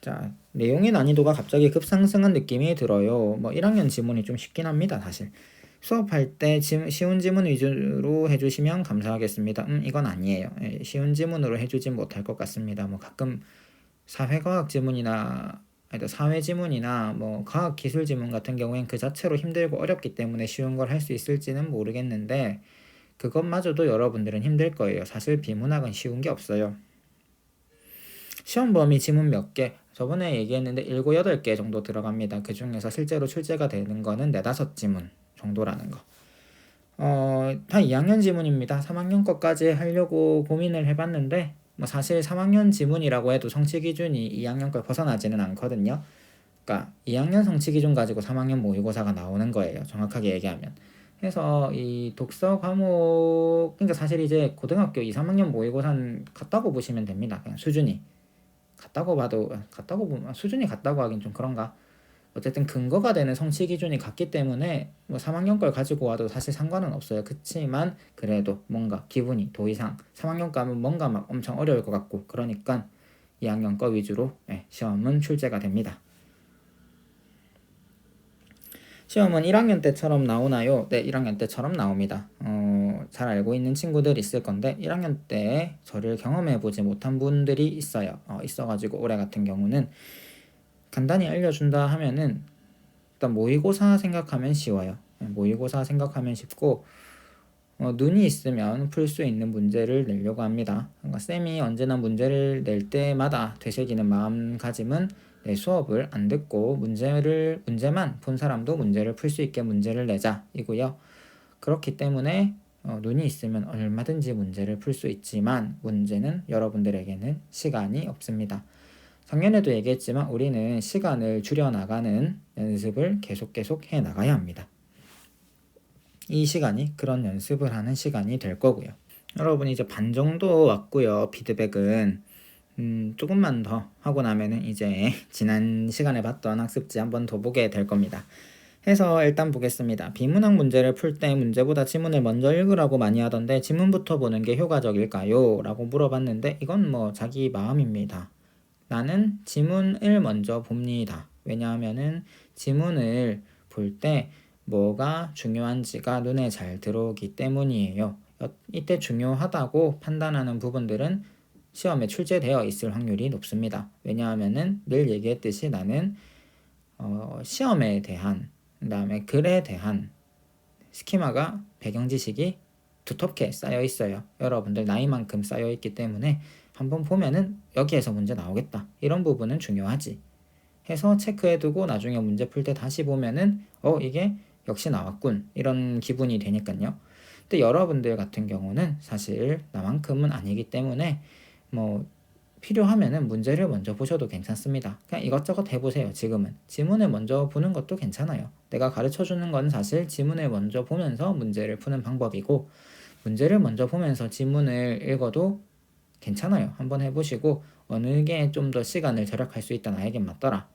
[SPEAKER 1] 자, 내용의 난이도가 갑자기 급상승한 느낌이 들어요. 뭐 1학년 지문이 좀 쉽긴 합니다, 사실. 수업할 때 쉬운 지문 위주로 해주시면 감사하겠습니다. 이건 아니에요. 쉬운 지문으로 해주진 못할 것 같습니다. 뭐 가끔 사회과학 지문이나 사회 지문이나 뭐 과학 기술 지문 같은 경우엔 그 자체로 힘들고 어렵기 때문에 쉬운 걸 할 수 있을지는 모르겠는데 그것마저도 여러분들은 힘들 거예요. 사실 비문학은 쉬운 게 없어요. 시험 범위 지문 몇 개? 저번에 얘기했는데 7, 8개 정도 들어갑니다. 그 중에서 실제로 출제가 되는 거는 4, 5지문 정도라는 거. 다 2학년 지문입니다. 3학년 것까지 하려고 고민을 해봤는데 뭐 사실 3학년 지문이라고 해도 성취 기준이 2학년 걸 벗어나지는 않거든요. 그러니까 2학년 성취 기준 가지고 3학년 모의고사가 나오는 거예요. 정확하게 얘기하면. 그래서 이 독서 과목 그러니까 사실 이제 고등학교 2, 3학년 모의고사는 같다고 보시면 됩니다. 그냥 수준이. 같다고 보면 수준이 같다고 하긴 좀 그런가. 어쨌든 근거가 되는 성취 기준이 같기 때문에 뭐 3학년 걸 가지고 와도 사실 상관은 없어요. 그치만 그래도 뭔가 기분이 더 이상 3학년 거면 뭔가 막 엄청 어려울 것 같고 그러니까 2학년 거 위주로 시험은 출제가 됩니다. 시험은 1학년 때처럼 나오나요? 네, 1학년 때처럼 나옵니다. 잘 알고 있는 친구들 있을 건데 1학년 때 저를 경험해보지 못한 분들이 있어요. 있어가지고 올해 같은 경우는 간단히 알려준다 하면은 일단 모의고사 생각하면 쉬워요. 모의고사 생각하면 쉽고 눈이 있으면 풀 수 있는 문제를 내려고 합니다. 그러니까 쌤이 언제나 문제를 낼 때마다 되새기는 마음가짐은 내 수업을 안 듣고 문제만 본 사람도 문제를 풀 수 있게 문제를 내자 이고요. 그렇기 때문에 눈이 있으면 얼마든지 문제를 풀 수 있지만 문제는 여러분들에게는 시간이 없습니다. 작년에도 얘기했지만 우리는 시간을 줄여나가는 연습을 계속 해 나가야 합니다. 이 시간이 그런 연습을 하는 시간이 될 거고요. 여러분 이제 반 정도 왔고요. 피드백은 조금만 더 하고 나면은 이제 지난 시간에 봤던 학습지 한번 더 보게 될 겁니다. 해서 일단 보겠습니다. 비문학 문제를 풀 때 문제보다 지문을 먼저 읽으라고 많이 하던데 지문부터 보는 게 효과적일까요? 라고 물어봤는데 이건 뭐 자기 마음입니다. 나는 지문을 먼저 봅니다. 왜냐하면은 지문을 볼 때 뭐가 중요한지가 눈에 잘 들어오기 때문이에요. 이때 중요하다고 판단하는 부분들은 시험에 출제되어 있을 확률이 높습니다. 왜냐하면은 늘 얘기했듯이 나는 시험에 대한 그다음에 글에 대한 스키마가 배경 지식이 두텁게 쌓여 있어요. 여러분들 나이만큼 쌓여 있기 때문에 한번 보면은 여기에서 문제 나오겠다. 이런 부분은 중요하지. 해서 체크해두고 나중에 문제 풀 때 다시 보면은 이게 역시 나왔군. 이런 기분이 되니까요. 근데 여러분들 같은 경우는 사실 나만큼은 아니기 때문에 뭐 필요하면은 문제를 먼저 보셔도 괜찮습니다. 그냥 이것저것 해보세요. 지금은 지문을 먼저 보는 것도 괜찮아요. 내가 가르쳐주는 건 사실 지문을 먼저 보면서 문제를 푸는 방법이고 문제를 먼저 보면서 지문을 읽어도 괜찮아요. 한번 해보시고 어느 게 좀 더 시간을 절약할 수 있다 나에게 맞더라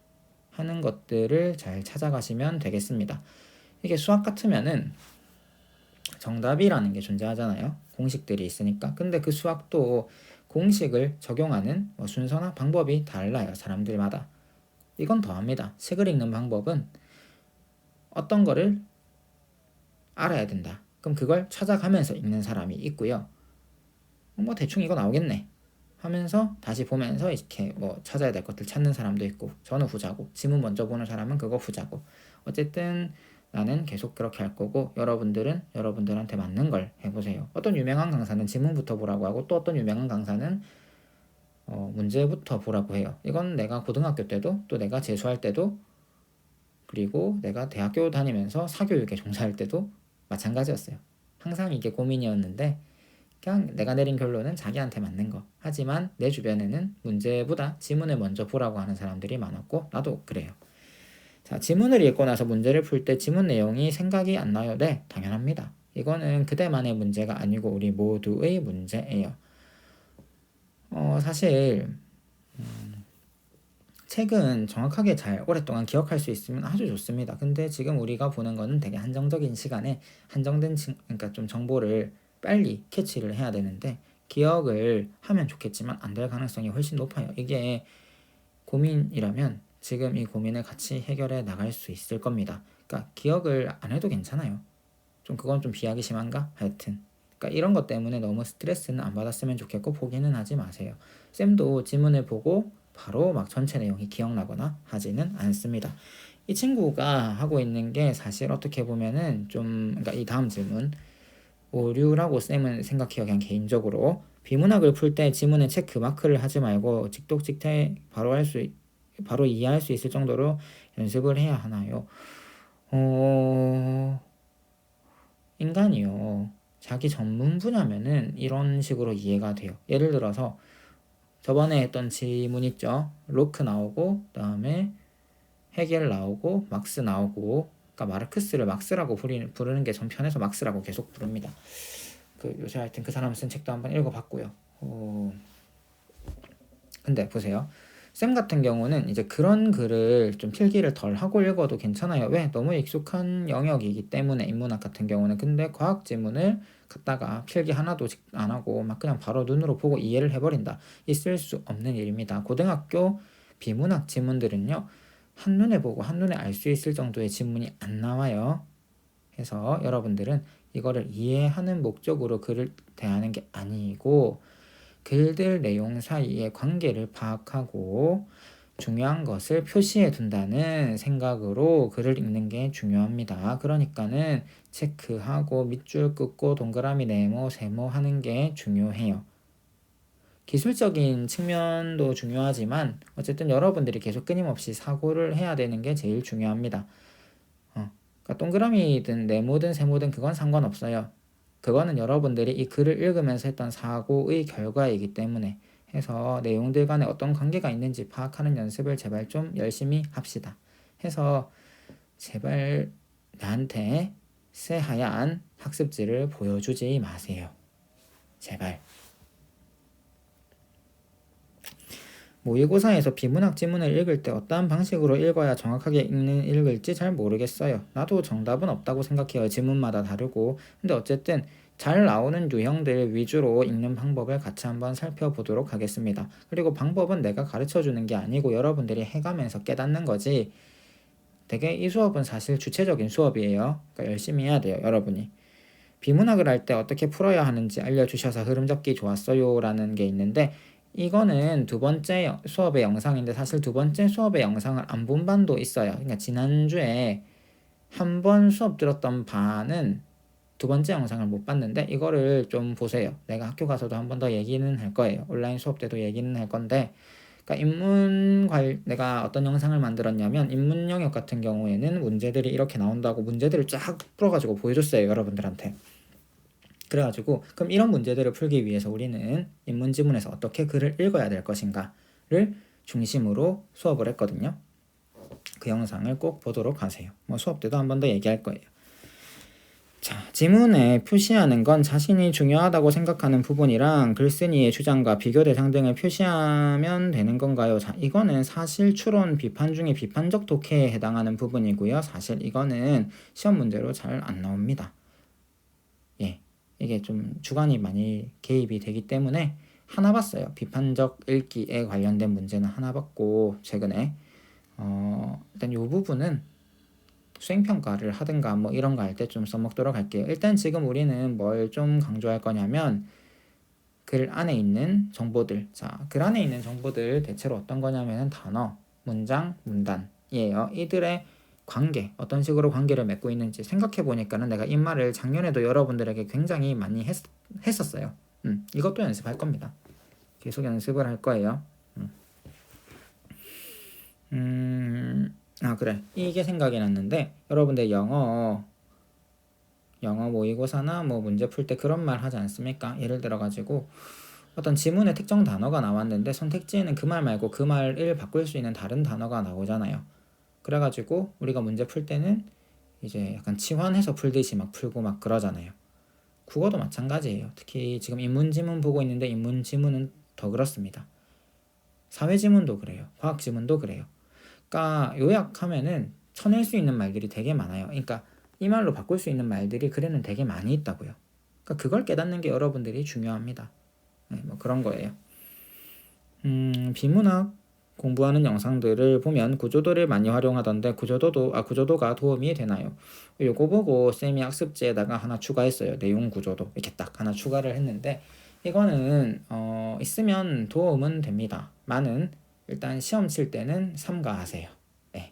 [SPEAKER 1] 하는 것들을 잘 찾아가시면 되겠습니다. 이게 수학 같으면은 정답이라는 게 존재하잖아요. 공식들이 있으니까. 근데 그 수학도 공식을 적용하는 순서나 방법이 달라요. 사람들마다. 이건 더합니다. 책을 읽는 방법은 어떤 거를 알아야 된다. 그럼 그걸 찾아가면서 읽는 사람이 있고요. 뭐 대충 이거 나오겠네 하면서 다시 보면서 이렇게 뭐 찾아야 될 것들 찾는 사람도 있고, 저는 후자고, 지문 먼저 보는 사람은 그거 후자고. 어쨌든 나는 계속 그렇게 할 거고 여러분들은 여러분들한테 맞는 걸 해보세요. 어떤 유명한 강사는 지문부터 보라고 하고 또 어떤 유명한 강사는 문제부터 보라고 해요. 이건 내가 고등학교 때도 또 내가 재수할 때도 그리고 내가 대학교 다니면서 사교육에 종사할 때도 마찬가지였어요. 항상 이게 고민이었는데 그냥 내가 내린 결론은 자기한테 맞는 거. 하지만 내 주변에는 문제보다 지문을 먼저 보라고 하는 사람들이 많았고 나도 그래요. 자, 지문을 읽고 나서 문제를 풀 때 지문 내용이 생각이 안 나요? 네, 당연합니다. 이거는 그대만의 문제가 아니고 우리 모두의 문제예요. 사실 책은 정확하게 잘 오랫동안 기억할 수 있으면 아주 좋습니다. 근데 지금 우리가 보는 거는 되게 한정적인 시간에 한정된 그러니까 좀 정보를 빨리 캐치를 해야 되는데 기억을 하면 좋겠지만 안 될 가능성이 훨씬 높아요. 이게 고민이라면 지금 이 고민을 같이 해결해 나갈 수 있을 겁니다. 그러니까 기억을 안 해도 괜찮아요. 좀 그건 좀 비하기 심한가? 하여튼 그러니까 이런 것 때문에 너무 스트레스는 안 받았으면 좋겠고 포기는 하지 마세요. 쌤도 지문을 보고 바로 막 전체 내용이 기억나거나 하지는 않습니다. 이 친구가 하고 있는 게 사실 어떻게 보면은 좀 그러니까 이 다음 질문 오류라고 쌤은 생각해요. 그냥 개인적으로 비문학을 풀 때 지문에 체크 마크를 하지 말고 직독직퇴 바로 이해할 수 있을 정도로 연습을 해야 하나요? 인간이요. 자기 전문 분야면은 이런 식으로 이해가 돼요. 예를 들어서 저번에 했던 지문 있죠. 로크 나오고 그다음에 헤겔 나오고 막스 나오고, 그러니까 마르크스를 막스라고 부르는 게 전 편해서 막스라고 계속 부릅니다. 요새 하여튼 그 사람 쓴 책도 한번 읽어봤고요. 근데 보세요. 쌤 같은 경우는 이제 그런 글을 좀 필기를 덜 하고 읽어도 괜찮아요. 왜? 너무 익숙한 영역이기 때문에 인문학 같은 경우는. 근데 과학 지문을 갖다가 필기 하나도 안 하고 막 그냥 바로 눈으로 보고 이해를 해버린다. 있을 수 없는 일입니다. 고등학교 비문학 지문들은요. 한눈에 보고 한눈에 알 수 있을 정도의 지문이 안 나와요. 그래서 여러분들은 이거를 이해하는 목적으로 글을 대하는 게 아니고 글들 내용 사이의 관계를 파악하고 중요한 것을 표시해 둔다는 생각으로 글을 읽는 게 중요합니다. 그러니까는 체크하고 밑줄 긋고 동그라미 네모 세모 하는 게 중요해요. 기술적인 측면도 중요하지만 어쨌든 여러분들이 계속 끊임없이 사고를 해야 되는 게 제일 중요합니다. 그러니까 동그라미든 네모든 세모든 그건 상관없어요. 그거는 여러분들이 이 글을 읽으면서 했던 사고의 결과이기 때문에 해서 내용들 간에 어떤 관계가 있는지 파악하는 연습을 제발 좀 열심히 합시다. 해서 제발 나한테 새하얀 학습지를 보여주지 마세요. 제발. 모의고사에서 비문학 지문을 읽을 때 어떠한 방식으로 읽어야 정확하게 읽을지 잘 모르겠어요. 나도 정답은 없다고 생각해요. 지문마다 다르고. 근데 어쨌든 잘 나오는 유형들 위주로 읽는 방법을 같이 한번 살펴보도록 하겠습니다. 그리고 방법은 내가 가르쳐주는 게 아니고 여러분들이 해가면서 깨닫는 거지. 되게 이 수업은 사실 주체적인 수업이에요. 그러니까 열심히 해야 돼요, 여러분이. 비문학을 할 때 어떻게 풀어야 하는지 알려주셔서 흐름 잡기 좋았어요 라는 게 있는데 이거는 두 번째 수업의 영상인데 사실 두 번째 수업의 영상을 안 본 반도 있어요. 그러니까 지난주에 한 번 수업 들었던 반은 두 번째 영상을 못 봤는데 이거를 좀 보세요. 내가 학교 가서도 한 번 더 얘기는 할 거예요. 온라인 수업 때도 얘기는 할 건데 그러니까 내가 어떤 영상을 만들었냐면 인문 영역 같은 경우에는 문제들이 이렇게 나온다고 문제들을 쫙 풀어가지고 보여줬어요. 여러분들한테. 그래가지고 그럼 이런 문제들을 풀기 위해서 우리는 인문지문에서 어떻게 글을 읽어야 될 것인가를 중심으로 수업을 했거든요. 그 영상을 꼭 보도록 하세요. 뭐 수업 때도 한 번 더 얘기할 거예요. 자, 지문에 표시하는 건 자신이 중요하다고 생각하는 부분이랑 글쓴이의 주장과 비교 대상 등을 표시하면 되는 건가요? 자, 이거는 사실 추론 비판 중에 비판적 독해에 해당하는 부분이고요. 사실 이거는 시험 문제로 잘 안 나옵니다. 예. 이게 좀 주관이 많이 개입이 되기 때문에 하나 봤어요. 비판적 읽기에 관련된 문제는 하나 봤고 최근에 일단 이 부분은 수행평가를 하든가 뭐 이런 거 할 때 좀 써먹도록 할게요. 일단 지금 우리는 뭘 좀 강조할 거냐면 글 안에 있는 정보들. 자, 글 안에 있는 정보들 대체로 어떤 거냐면은 단어, 문장, 문단이에요. 이들의 관계, 어떤 식으로 관계를 맺고 있는지 생각해 보니까는 내가 이 말을 작년에도 여러분들에게 굉장히 많이 했었어요. 이것도 연습할 겁니다. 계속 연습을 할 거예요. 그래. 이게 생각이 났는데 여러분들 영어 모의고사나 뭐 문제 풀 때 그런 말 하지 않습니까? 예를 들어 가지고 어떤 지문에 특정 단어가 나왔는데 선택지에는 그 말 말고 그 말을 바꿀 수 있는 다른 단어가 나오잖아요. 그래가지고 우리가 문제 풀 때는 이제 약간 치환해서 풀듯이 막 풀고 막 그러잖아요. 국어도 마찬가지예요. 특히 지금 인문지문 보고 있는데 인문지문은 더 그렇습니다. 사회지문도 그래요. 과학지문도 그래요. 그러니까 요약하면은 쳐낼 수 있는 말들이 되게 많아요. 그러니까 이 말로 바꿀 수 있는 말들이 글에는 되게 많이 있다고요. 그러니까 그걸 깨닫는 게 여러분들이 중요합니다. 네, 뭐 그런 거예요. 비문학 공부하는 영상들을 보면 구조도를 많이 활용하던데 구조도가 도움이 되나요? 요거 보고 쌤이 학습지에다가 하나 추가했어요. 내용 구조도 이렇게 딱 하나 추가를 했는데 이거는 있으면 도움은 됩니다. 많은 일단 시험 칠 때는 삼가하세요. 네.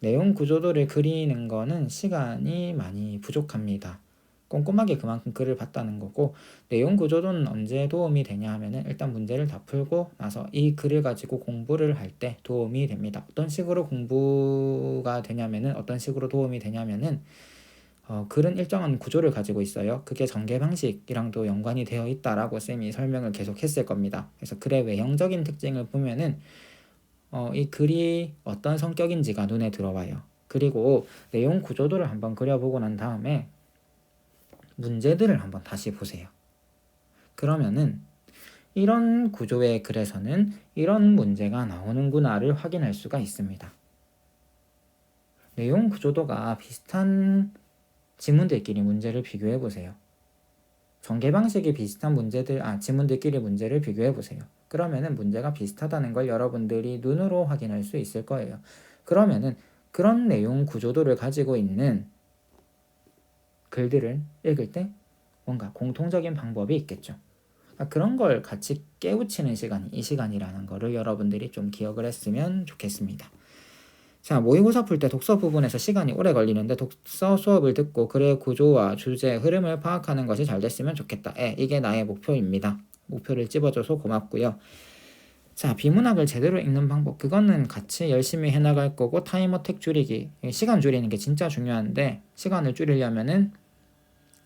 [SPEAKER 1] 내용 구조도를 그리는 거는 시간이 많이 부족합니다. 꼼꼼하게 그만큼 글을 봤다는 거고 내용 구조도는 언제 도움이 되냐 하면은 일단 문제를 다 풀고 나서 이 글을 가지고 공부를 할 때 도움이 됩니다. 어떤 식으로 공부가 되냐면은 어떤 식으로 도움이 되냐면은 글은 일정한 구조를 가지고 있어요. 그게 전개 방식이랑도 연관이 되어 있다라고 쌤이 설명을 계속 했을 겁니다. 그래서 글의 외형적인 특징을 보면은 이 글이 어떤 성격인지가 눈에 들어와요. 그리고 내용 구조도를 한번 그려보고 난 다음에 문제들을 한번 다시 보세요. 그러면은 이런 구조의 글에서는 이런 문제가 나오는구나를 확인할 수가 있습니다. 내용 구조도가 비슷한 지문들끼리 문제를 비교해 보세요. 전개 방식이 비슷한 지문들끼리 문제를 비교해 보세요. 그러면은 문제가 비슷하다는 걸 여러분들이 눈으로 확인할 수 있을 거예요. 그러면은 그런 내용 구조도를 가지고 있는 글들을 읽을 때 뭔가 공통적인 방법이 있겠죠. 그런 걸 같이 깨우치는 시간이 이 시간이라는 거를 여러분들이 좀 기억을 했으면 좋겠습니다. 자, 모의고사 풀 때 독서 부분에서 시간이 오래 걸리는데 독서 수업을 듣고 글의 구조와 주제, 흐름을 파악하는 것이 잘 됐으면 좋겠다. 이게 나의 목표입니다. 목표를 찝어줘서 고맙고요. 자, 비문학을 제대로 읽는 방법, 그거는 같이 열심히 해나갈 거고, 타임 어택 줄이기, 시간 줄이는 게 진짜 중요한데, 시간을 줄이려면은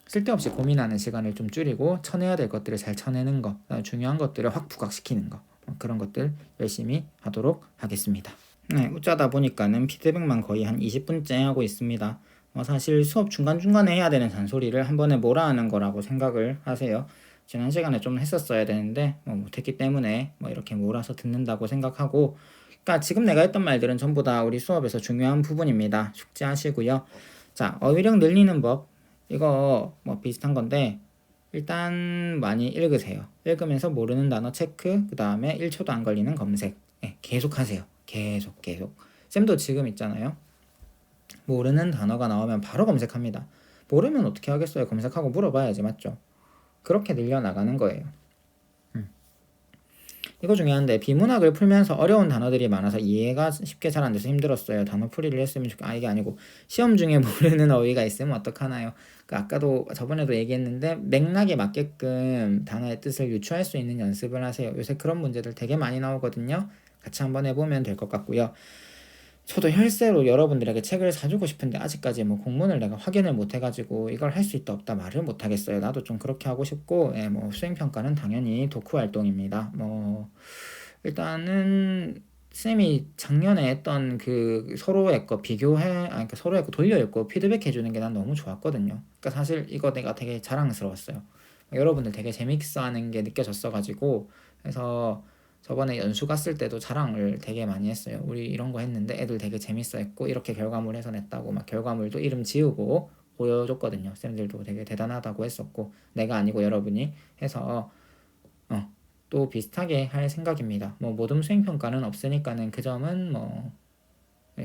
[SPEAKER 1] 쓸데없이 고민하는 시간을 좀 줄이고 쳐내야 될 것들을 잘 쳐내는 거, 중요한 것들을 확 부각시키는 거, 그런 것들 열심히 하도록 하겠습니다. 네, 웃자다 보니까는 피드백만 거의 한 20분째 하고 있습니다. 사실 수업 중간중간에 해야 되는 잔소리를 한 번에 몰아하는 거라고 생각을 하세요. 지난 시간에 좀 했었어야 되는데 못했기 때문에 이렇게 몰아서 듣는다고 생각하고, 그러니까 지금 내가 했던 말들은 전부 다 우리 수업에서 중요한 부분입니다. 숙지하시고요. 자, 어휘력 늘리는 법, 이거 비슷한 건데 일단 많이 읽으세요. 읽으면서 모르는 단어 체크, 그 다음에 1초도 안 걸리는 검색. 계속 하세요. 계속. 쌤도 지금 있잖아요. 모르는 단어가 나오면 바로 검색합니다. 모르면 어떻게 하겠어요? 검색하고 물어봐야지, 맞죠? 그렇게 늘려나가는 거예요. 이거 중요한데, 비문학을 풀면서 어려운 단어들이 많아서 이해가 쉽게 잘 안 돼서 힘들었어요. 단어 풀이를 했으면 이게 아니고 시험 중에 모르는 어휘가 있으면 어떡하나요? 아까도 저번에도 얘기했는데 맥락에 맞게끔 단어의 뜻을 유추할 수 있는 연습을 하세요. 요새 그런 문제들 되게 많이 나오거든요. 같이 한번 해보면 될 것 같고요. 저도 혈세로 여러분들에게 책을 사주고 싶은데 아직까지 공문을 내가 확인을 못 해가지고 이걸 할 수 있다 없다 말을 못 하겠어요. 나도 좀 그렇게 하고 싶고, 수행평가는 당연히 독후 활동입니다. 일단은 쌤이 작년에 했던 그 서로의 거 그러니까 서로의 거 돌려 읽고 피드백 해주는 게 난 너무 좋았거든요. 그러니까 사실 이거 내가 되게 자랑스러웠어요. 여러분들 되게 재밌어 하는 게 느껴졌어가지고, 그래서 저번에 연수 갔을 때도 자랑을 되게 많이 했어요. 우리 이런 거 했는데 애들 되게 재밌어 했고 이렇게 결과물 해서 냈다고 막 결과물도 이름 지우고 보여줬거든요. 쌤들도 되게 대단하다고 했었고, 내가 아니고 여러분이 해서 또 비슷하게 할 생각입니다. 모든 수행평가는 없으니까는 그 점은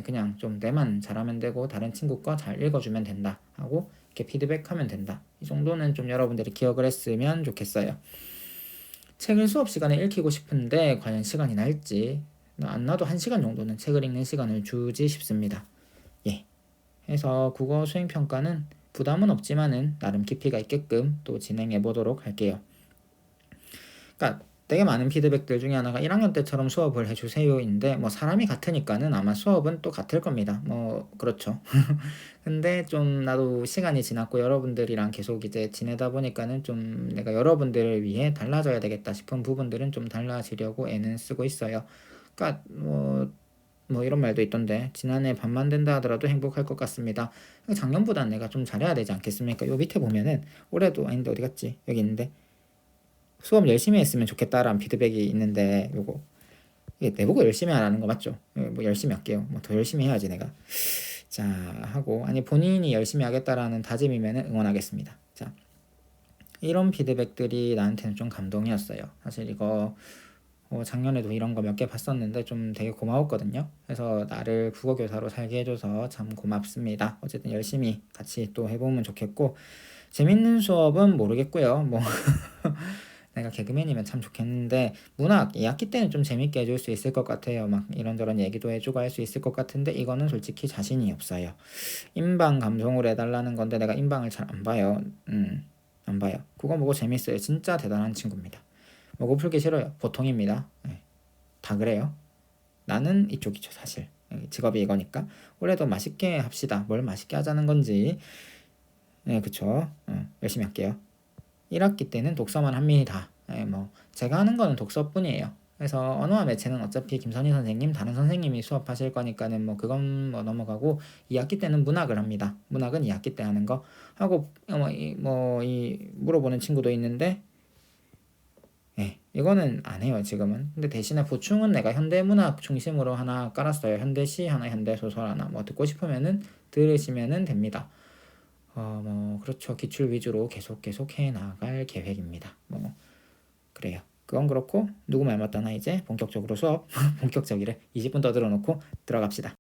[SPEAKER 1] 그냥 좀 내만 잘하면 되고 다른 친구 거 잘 읽어주면 된다 하고 이렇게 피드백하면 된다. 이 정도는 좀 여러분들이 기억을 했으면 좋겠어요. 책을 수업 시간에 읽히고 싶은데 과연 시간이 날지, 안 나도 1시간 정도는 책을 읽는 시간을 주지 싶습니다. 해서 국어 수행평가는 부담은 없지만은 나름 깊이가 있게끔 또 진행해 보도록 할게요. 그러니까 되게 많은 피드백들 중에 하나가 1학년 때처럼 수업을 해주세요인데 사람이 같으니까는 아마 수업은 또 같을 겁니다. 그렇죠. 근데 좀 나도 시간이 지났고 여러분들이랑 계속 이제 지내다 보니까는 좀 내가 여러분들을 위해 달라져야 되겠다 싶은 부분들은 좀 달라지려고 애는 쓰고 있어요. 그러니까 이런 말도 있던데, 지난해 반만 된다 하더라도 행복할 것 같습니다. 작년보단 내가 좀 잘해야 되지 않겠습니까? 요 밑에 보면은 올해도 아닌데 어디 갔지? 여기 있는데 수업 열심히 했으면 좋겠다라는 피드백이 있는데, 요거 이게 내보고 열심히 하라는 거 맞죠? 열심히 할게요. 더 열심히 해야지 내가. 자, 하고 아니 본인이 열심히 하겠다라는 다짐이면 응원하겠습니다. 자, 이런 피드백들이 나한테는 좀 감동이었어요. 사실 이거 작년에도 이런 거 몇 개 봤었는데 좀 되게 고마웠거든요. 그래서 나를 국어교사로 살게 해줘서 참 고맙습니다. 어쨌든 열심히 같이 또 해보면 좋겠고, 재밌는 수업은 모르겠고요. 내가 개그맨이면 참 좋겠는데 문학 2학기 때는 좀 재밌게 해줄 수 있을 것 같아요. 막 이런저런 얘기도 해주고 할 수 있을 것 같은데 이거는 솔직히 자신이 없어요. 인방 감성으로 해달라는 건데 내가 인방을 잘 안 봐요. 안 봐요. 그거 보고 재밌어요. 진짜 대단한 친구입니다. 고 풀기 싫어요. 보통입니다. 다 그래요. 나는 이쪽이죠 사실. 직업이 이거니까. 올해도 맛있게 합시다. 뭘 맛있게 하자는 건지. 그쵸. 열심히 할게요. 1학기 때는 독서만 합니다. 제가 하는 거는 독서뿐이에요. 그래서 언어와 매체는 어차피 김선희 선생님, 다른 선생님이 수업하실 거니까는 그건 넘어가고, 2학기 때는 문학을 합니다. 문학은 2학기 때 하는 거 하고, 물어보는 친구도 있는데, 이거는 안 해요 지금은. 근데 대신에 보충은 내가 현대문학 중심으로 하나 깔았어요. 현대시 하나, 현대소설 하나. 듣고 싶으면은 들으시면은 됩니다. 그렇죠. 기출 위주로 계속 해 나갈 계획입니다. 그래요. 그건 그렇고, 누구 말 맞다나 이제 본격적으로 수업 본격적이래. 20분 더 들어놓고 들어갑시다.